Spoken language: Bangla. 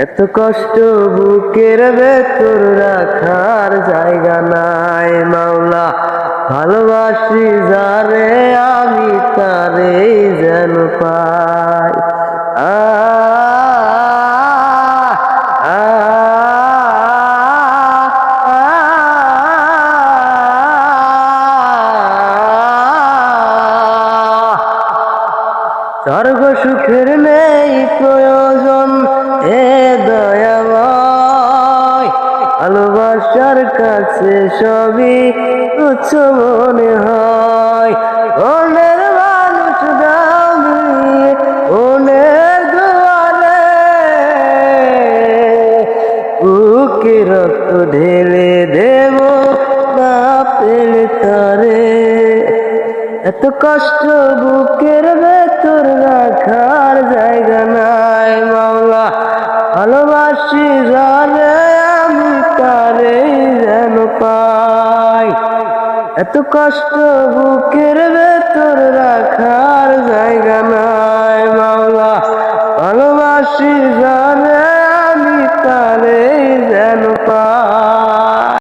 এত কষ্ট বুকের ভেতর রাখার জায়গা নাই মাওলা, ভালোবাসি যারে আমি তারে যেন পাই। আ আ স্বর্গ সুখের নেই প্রয়োজন এ দয়াময়, ভালোবাসার কাছে সবই তুচ্ছ মনে হয়। মনের মানুষ দামি মনের দুয়ারে, বুকে রক্ত ঢেলে দেব না পেলে তারে। এত কষ্ট বুকের ভেতর রাখার জায়গা নাই মাওলা, ভালোবাসি যারে আমি তারে যেন পাই। এত কষ্ট বুকের ভেতর রাখার জায়গা নাই মাওলা, ভালোবাসি যারে আমি তারে যেন পাই।